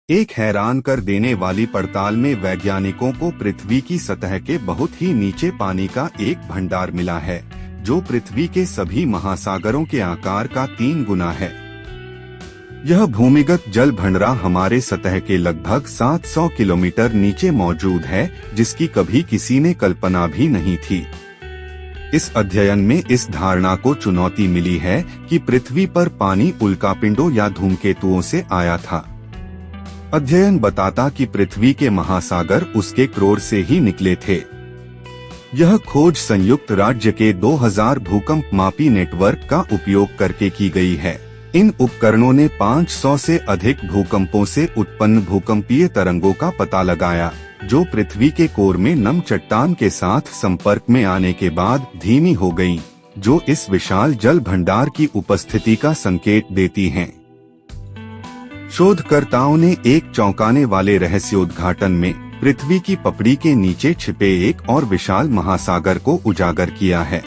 एक हैरान कर देने वाली पड़ताल में वैज्ञानिकों को पृथ्वी की सतह के बहुत ही नीचे पानी का एक भंडार मिला है, जो पृथ्वी के सभी महासागरों के आकार का 3 गुना है। यह भूमिगत जल भंडार हमारे सतह के लगभग 700 किलोमीटर नीचे मौजूद है, जिसकी कभी किसी ने कल्पना भी नहीं थी। इस अध्ययन में इस धारणा को चुनौती मिली है कि पृथ्वी पर पानी उल्कापिंडों या धूमकेतुओं से आया था। अध्ययन बताता कि पृथ्वी के महासागर उसके क्रोर से ही निकले थे। यह खोज संयुक्त राज्य के 2000 भूकंप मापी नेटवर्क का उपयोग करके की गई है। इन उपकरणों ने 500 से अधिक भूकंपों से उत्पन्न भूकंपीय तरंगों का पता लगाया, जो पृथ्वी के कोर में नम चट्टान के साथ संपर्क में आने के बाद धीमी हो गईं, जो इस विशाल जल भंडार की उपस्थिति का संकेत देती हैं। शोधकर्ताओं ने एक चौंकाने वाले रहस्योद्घाटन में पृथ्वी की पपड़ी के नीचे छिपे एक और विशाल महासागर को उजागर किया है।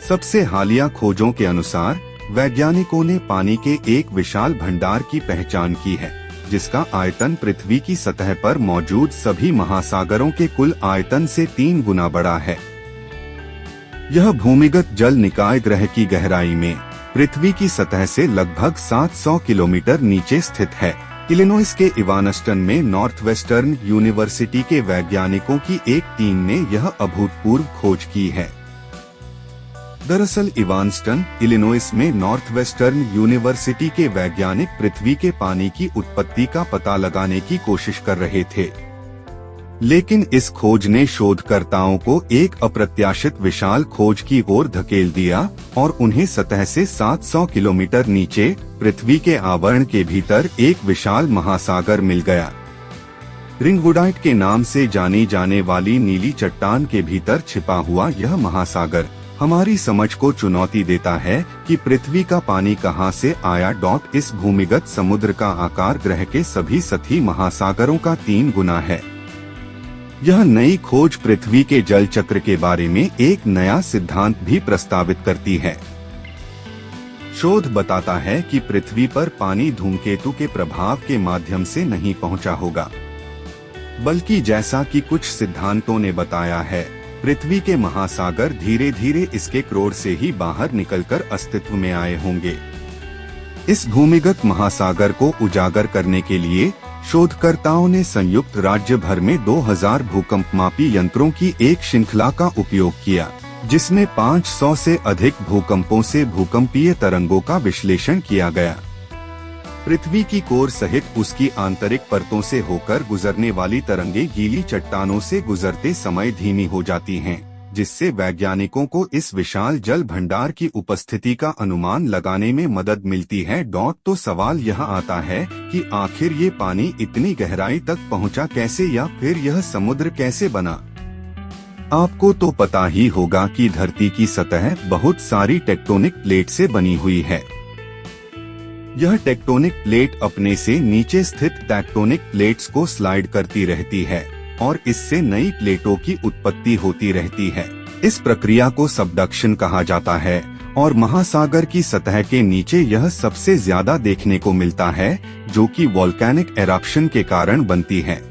सबसे हालिया खोजों के अनुसार वैज्ञानिकों ने पानी के एक विशाल भंडार की पहचान की है, जिसका आयतन पृथ्वी की सतह पर मौजूद सभी महासागरों के कुल आयतन से 3 गुना बड़ा है। यह भूमिगत जल निकाय ग्रह की गहराई में पृथ्वी की सतह से लगभग 700 किलोमीटर नीचे स्थित है। इलिनॉइस के इवानस्टन में नॉर्थवेस्टर्न यूनिवर्सिटी के वैज्ञानिकों की एक टीम ने यह अभूतपूर्व खोज की है। दरअसल इवानस्टन, इलिनॉइस में नॉर्थवेस्टर्न यूनिवर्सिटी के वैज्ञानिक पृथ्वी के पानी की उत्पत्ति का पता लगाने की कोशिश कर रहे थे, लेकिन इस खोज ने शोधकर्ताओं को एक अप्रत्याशित विशाल खोज की ओर धकेल दिया और उन्हें सतह से 700 किलोमीटर नीचे पृथ्वी के आवरण के भीतर एक विशाल महासागर मिल गया। रिंगवुडाइट के नाम से जानी जाने वाली नीली चट्टान के भीतर छिपा हुआ यह महासागर हमारी समझ को चुनौती देता है कि पृथ्वी का पानी कहां से आया। इस भूमिगत समुद्र का आकार ग्रह के सभी सतही महासागरों का 3 गुना है। यह नई खोज पृथ्वी के जल चक्र के बारे में एक नया सिद्धांत भी प्रस्तावित करती है। शोध बताता है कि पृथ्वी पर पानी धूमकेतु के प्रभाव के माध्यम से नहीं पहुंचा होगा, बल्कि जैसा कि कुछ सिद्धांतों ने बताया है, पृथ्वी के महासागर धीरे धीरे इसके क्रोर से ही बाहर निकलकर अस्तित्व में आए होंगे। इस भूमिगत महासागर को उजागर करने के लिए शोधकर्ताओं ने संयुक्त राज्य भर में 2000 भूकंपमापी यंत्रों की एक श्रृंखला का उपयोग किया, जिसमें 500 से अधिक भूकंपों से भूकंपीय तरंगों का विश्लेषण किया गया। पृथ्वी की कोर सहित उसकी आंतरिक परतों से होकर गुजरने वाली तरंगे गीली चट्टानों से गुजरते समय धीमी हो जाती हैं, जिससे वैज्ञानिकों को इस विशाल जल भंडार की उपस्थिति का अनुमान लगाने में मदद मिलती है। तो सवाल यह आता है कि आखिर ये पानी इतनी गहराई तक पहुंचा कैसे, या फिर यह समुद्र कैसे बना। आपको तो पता ही होगा कि धरती की सतह बहुत सारी टेक्टोनिक प्लेट से बनी हुई है। यह टेक्टोनिक प्लेट अपने से नीचे स्थित टेक्टोनिक प्लेट्स को स्लाइड करती रहती है और इससे नई प्लेटों की उत्पत्ति होती रहती है। इस प्रक्रिया को सबडक्शन कहा जाता है और महासागर की सतह के नीचे यह सबसे ज्यादा देखने को मिलता है, जो कि वोल्केनिक एरप्शन के कारण बनती है।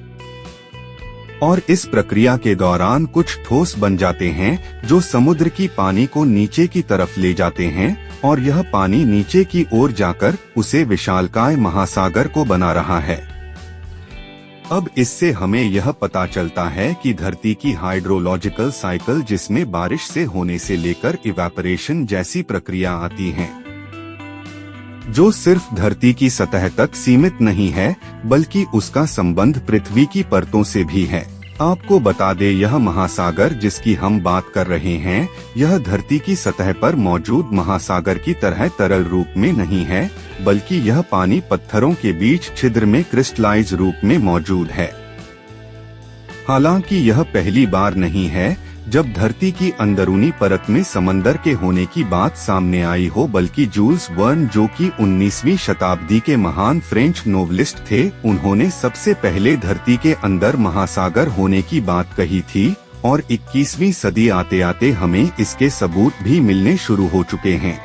और इस प्रक्रिया के दौरान कुछ ठोस बन जाते हैं, जो समुद्र की पानी को नीचे की तरफ ले जाते हैं, और यह पानी नीचे की ओर जाकर उसे विशालकाय महासागर को बना रहा है। अब इससे हमें यह पता चलता है कि धरती की हाइड्रोलॉजिकल साइकिल, जिसमें बारिश से होने से लेकर इवेपोरेशन जैसी प्रक्रिया आती हैं, जो सिर्फ धरती की सतह तक सीमित नहीं है, बल्कि उसका संबंध पृथ्वी की परतों से भी है। आपको बता दें, यह महासागर जिसकी हम बात कर रहे हैं, यह धरती की सतह पर मौजूद महासागर की तरह तरल रूप में नहीं है, बल्कि यह पानी पत्थरों के बीच छिद्र में क्रिस्टलाइज रूप में मौजूद है। हालांकि यह पहली बार नहीं है जब धरती की अंदरूनी परत में समंदर के होने की बात सामने आई हो, बल्कि जूल्स वर्न, जो कि 19वीं शताब्दी के महान फ्रेंच नोवेलिस्ट थे, उन्होंने सबसे पहले धरती के अंदर महासागर होने की बात कही थी। और 21वीं सदी आते आते हमें इसके सबूत भी मिलने शुरू हो चुके हैं।